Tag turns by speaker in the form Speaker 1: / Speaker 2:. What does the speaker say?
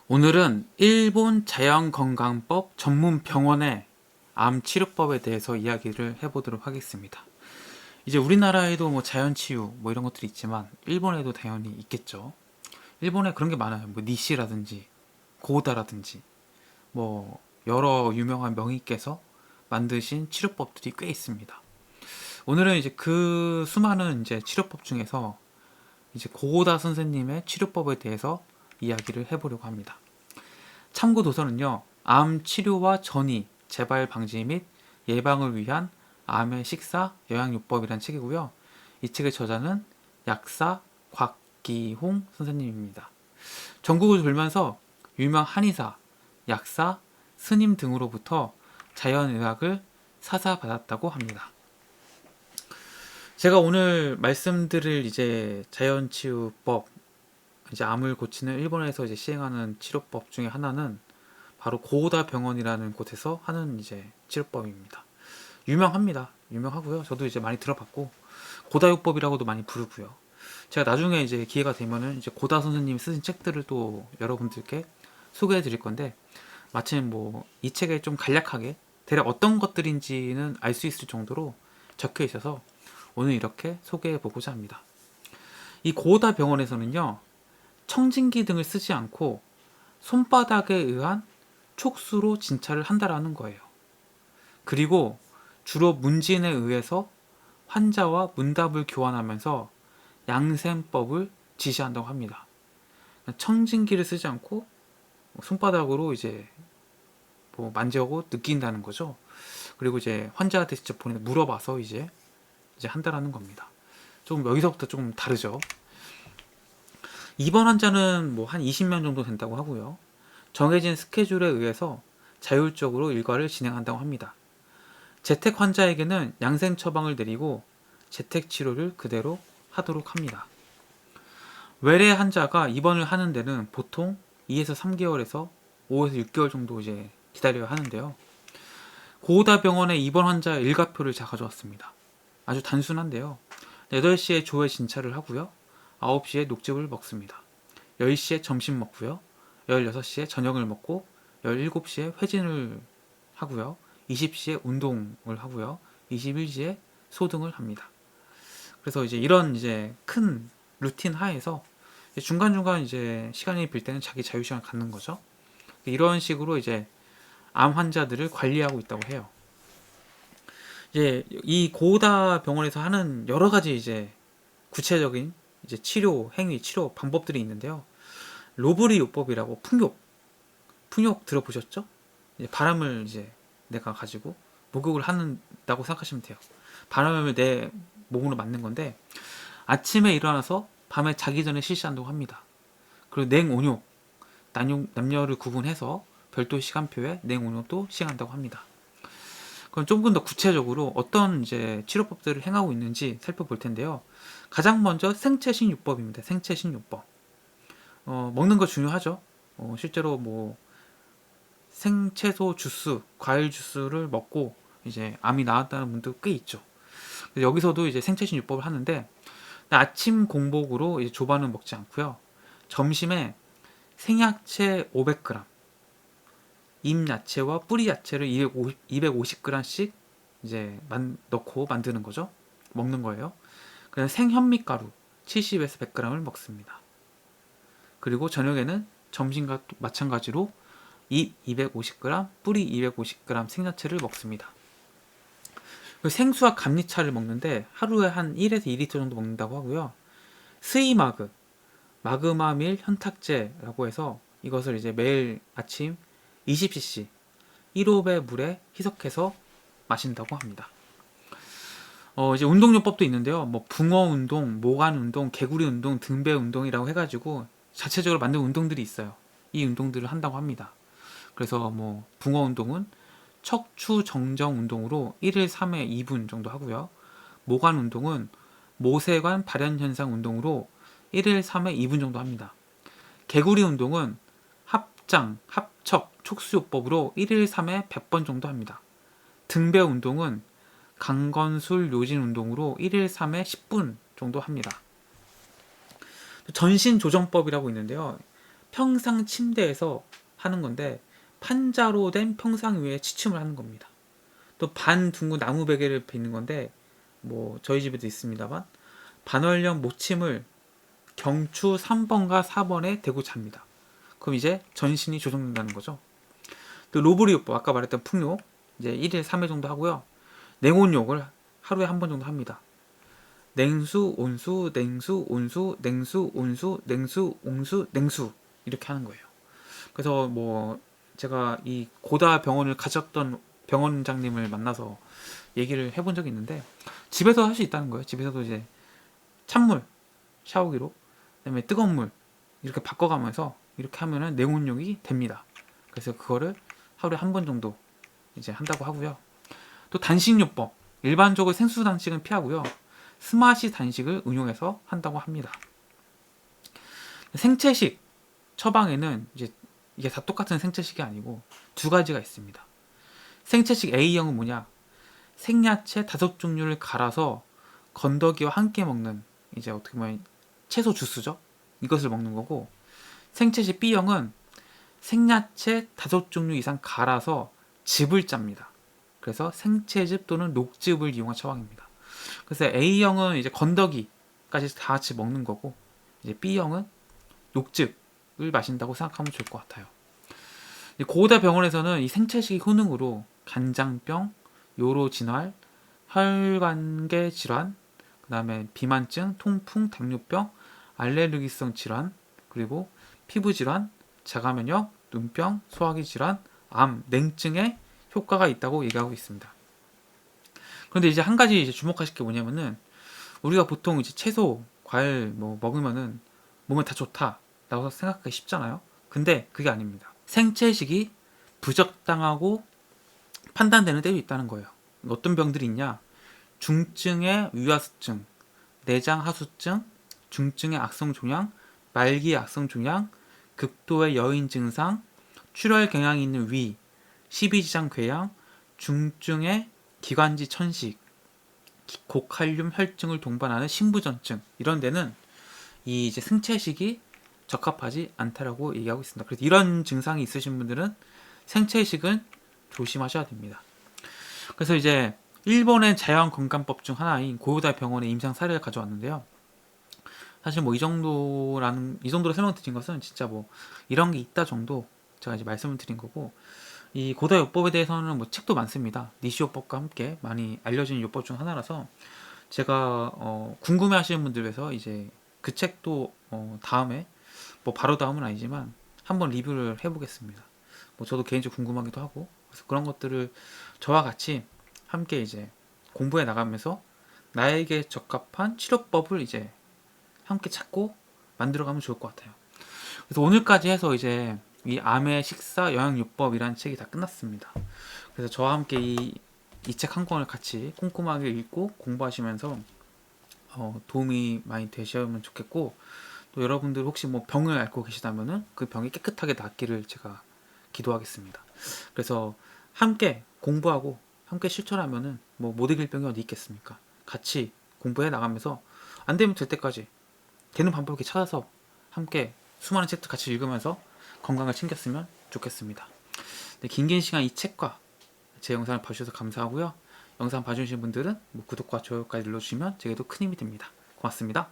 Speaker 1: 오늘은 일본 자연건강법 전문 병원의 암 치료법에 대해서 이야기를 해보도록 하겠습니다. 이제 우리나라에도 뭐 자연치유 뭐 이런 것들이 있지만 일본에도 당연히 있겠죠. 일본에 그런 게 많아요. 뭐 니시라든지 고다라든지 뭐 여러 유명한 명의께서 만드신 치료법들이 꽤 있습니다. 오늘은 이제 그 수많은 이제 치료법 중에서 이제 고다 선생님의 치료법에 대해서 이야기를 해보려고 합니다. 참고 도서는요, 암 치료와 전이, 재발 방지 및 예방을 위한 암의 식사 영양요법이라는 책이고요. 이 책의 저자는 약사 곽기홍 선생님입니다. 전국을 돌면서 유명 한의사, 약사, 스님 등으로부터 자연의학을 사사받았다고 합니다. 제가 오늘 말씀드릴 이제 자연치유법, 이제 암을 고치는 일본에서 이제 시행하는 치료법 중에 하나는 바로 고다 병원이라는 곳에서 하는 이제 치료법입니다. 유명합니다. 유명하고요. 저도 이제 많이 들어봤고 고다요법이라고도 많이 부르고요. 제가 나중에 이제 기회가 되면은 이제 고다 선생님이 쓰신 책들을 또 여러분들께 소개해 드릴 건데, 마침 뭐 이 책에 좀 간략하게 대략 어떤 것들인지는 알 수 있을 정도로 적혀 있어서 오늘 이렇게 소개해 보고자 합니다. 이 고다 병원에서는요, 청진기 등을 쓰지 않고 손바닥에 의한 촉수로 진찰을 한다라는 거예요. 그리고 주로 문진에 의해서 환자와 문답을 교환하면서 양셈법을 지시한다고 합니다. 청진기를 쓰지 않고 손바닥으로 이제 뭐 만져고 느낀다는 거죠. 그리고 이제 환자한테 직접 물어봐서 이제 한다라는 겁니다. 좀 여기서부터 좀 다르죠. 입원 환자는 뭐 한 20명 정도 된다고 하고요. 정해진 스케줄에 의해서 자율적으로 일과를 진행한다고 합니다. 재택 환자에게는 양생 처방을 내리고 재택 치료를 그대로 하도록 합니다. 외래 환자가 입원을 하는 데는 보통 2에서 3개월에서 5에서 6개월 정도 이제 기다려야 하는데요. 고우다 병원의 입원 환자 일과표를 제가 가져왔습니다. 아주 단순한데요. 8시에 조회 진찰을 하고요. 9시에 녹즙을 먹습니다. 10시에 점심 먹고요. 16시에 저녁을 먹고 17시에 회진을 하고요. 20시에 운동을 하고요. 21시에 소등을 합니다. 그래서 이제 이런 이제 큰 루틴 하에서 중간중간 이제 시간이 빌 때는 자기 자유시간 갖는 거죠. 이런 식으로 이제 암 환자들을 관리하고 있다고 해요. 이제 이 고다 병원에서 하는 여러 가지 이제 구체적인 이제 치료 행위, 치료 방법들이 있는데요. 로브리 요법이라고 풍욕 들어보셨죠? 이제 바람을 이제 내가 가지고 목욕을 한다고 생각하시면 돼요. 바람을 내 몸으로 맞는 건데, 아침에 일어나서 밤에 자기 전에 실시한다고 합니다. 그리고 냉온욕, 남녀를 구분해서 별도 시간표에 냉온욕도 시행한다고 합니다. 그럼 조금 더 구체적으로 어떤 이제 치료법들을 행하고 있는지 살펴볼 텐데요. 가장 먼저 생체식요법입니다. 생체식요법. 먹는 거 중요하죠. 실제로 뭐 생채소 주스, 과일 주스를 먹고 이제 암이 나았다는 분도 꽤 있죠. 여기서도 이제 생체식요법을 하는데, 아침 공복으로 이제 조반은 먹지 않고요. 점심에 생야채 500g, 잎야채와 뿌리 야채를 250g씩 이제 넣고 만드는 거죠. 먹는 거예요. 그다음 생현미가루 70에서 100g을 먹습니다. 그리고 저녁에는 점심과 마찬가지로 잎 250g, 뿌리 250g 생야채를 먹습니다. 생수와 감리차를 먹는데 하루에 한 1에서 2리터 정도 먹는다고 하고요. 스이마그, 마그마밀 현탁제라고 해서 이것을 이제 매일 아침 20cc 1호배 물에 희석해서 마신다고 합니다. 이제 운동요법도 있는데요. 뭐 붕어 운동, 모관 운동, 개구리 운동, 등배 운동이라고 해가지고 자체적으로 만든 운동들이 있어요. 이 운동들을 한다고 합니다. 그래서 뭐 붕어 운동은 척추 정정 운동으로 1일 3회 2분 정도 하고요. 모관 운동은 모세관 발현 현상 운동으로 1일 3회 2분 정도 합니다. 개구리 운동은 합장, 합척, 촉수요법으로 1일 3회 100번 정도 합니다. 등배 운동은 강건술 요진 운동으로 1일 3회 10분 정도 합니다. 전신 조정법이라고 있는데요. 평상 침대에서 하는 건데 판자로 된 평상 위에 취침을 하는 겁니다. 또 반둥근 나무 베개를 비는 건데 뭐 저희 집에도 있습니다만 반월령 모침을 경추 3번과 4번에 대고 잡니다. 그럼 이제 전신이 조정된다는 거죠. 또 로브리요법 아까 말했던 풍욕 이제 1일 3회 정도 하고요. 냉온욕을 하루에 한 번 정도 합니다. 냉수, 온수, 냉수, 온수, 냉수, 온수, 냉수, 옹수, 냉수 이렇게 하는 거예요. 그래서 뭐 제가 이 고다 병원을 가셨던 병원장님을 만나서 얘기를 해본 적이 있는데 집에서 할 수 있다는 거예요. 집에서도 이제 찬물 샤워기로 그다음에 뜨거운 물 이렇게 바꿔가면서 이렇게 하면은 냉온욕이 됩니다. 그래서 그거를 하루에 한 번 정도 이제 한다고 하고요. 또 단식요법 일반적으로 생수 단식은 피하고요. 스마시 단식을 응용해서 한다고 합니다. 생채식 처방에는 이제 이게 다 똑같은 생채식이 아니고 두 가지가 있습니다. 생채식 A형은 뭐냐? 생야채 5종류를 갈아서 건더기와 함께 먹는 이제 어떻게 보면 채소 주스죠. 이것을 먹는 거고 생채식 B형은 생야채 5종류 이상 갈아서 즙을 짭니다. 그래서 생채즙 또는 녹즙을 이용한 처방입니다. 그래서 A형은 이제 건더기까지 다 같이 먹는 거고 이제 B형은 녹즙을 마신다고 생각하면 좋을 것 같아요. 고다 병원에서는 이 생채식 효능으로 간장병, 요로진활, 혈관계 질환, 그 다음에 비만증, 통풍, 당뇨병, 알레르기성 질환, 그리고 피부질환, 자가면역, 눈병, 소화기 질환, 암, 냉증에 효과가 있다고 얘기하고 있습니다. 그런데 이제 한 가지 이제 주목하실 게 뭐냐면은 우리가 보통 이제 채소, 과일 뭐 먹으면은 몸에 다 좋다라고 생각하기 쉽잖아요. 근데 그게 아닙니다. 생채식이 부적당하고 판단되는 때도 있다는 거예요. 어떤 병들이 있냐? 중증의 위화수증, 내장 하수증, 중증의 악성 종양, 말기 악성 종양, 극도의 여인 증상, 출혈 경향이 있는 위, 십이지장 궤양, 중증의 기관지 천식, 고칼륨 혈증을 동반하는 신부전증 이런 데는 이 이제 생채식이 적합하지 않다라고 얘기하고 있습니다. 그래서 이런 증상이 있으신 분들은 생채식은 조심하셔야 됩니다. 그래서 이제 일본의 자연건강법 중 하나인 고요다 병원의 임상 사례를 가져왔는데요. 사실 뭐 이 정도로 설명드린 것은 진짜 뭐 이런 게 있다 정도 제가 이제 말씀을 드린 거고 이 고다 요법에 대해서는 뭐 책도 많습니다. 니시요법과 함께 많이 알려진 요법 중 하나라서 제가 궁금해하시는 분들 위해서 이제 그 책도 다음에 뭐 바로 다음은 아니지만 한번 리뷰를 해보겠습니다. 뭐 저도 개인적으로 궁금하기도 하고 그래서 그런 것들을 저와 같이 함께 이제 공부해 나가면서 나에게 적합한 치료법을 이제 함께 찾고 만들어가면 좋을 것 같아요. 그래서 오늘까지 해서 이제 이 암의 식사 영양요법이라는 책이 다 끝났습니다. 그래서 저와 함께 이 책 한 권을 같이 꼼꼼하게 읽고 공부하시면서 도움이 많이 되시면 좋겠고 또 여러분들 혹시 뭐 병을 앓고 계시다면은 그 병이 깨끗하게 낫기를 제가 기도하겠습니다. 그래서 함께 공부하고 함께 실천하면은 뭐 못 이길 병이 어디 있겠습니까? 같이 공부해 나가면서 안 되면 될 때까지 되는 방법을 이렇게 찾아서 함께 수많은 책들 같이 읽으면서 건강을 챙겼으면 좋겠습니다. 네, 긴 시간 이 책과 제 영상을 봐주셔서 감사하고요. 영상 봐주신 분들은 뭐 구독과 좋아요까지 눌러주시면 제게도 큰 힘이 됩니다. 고맙습니다.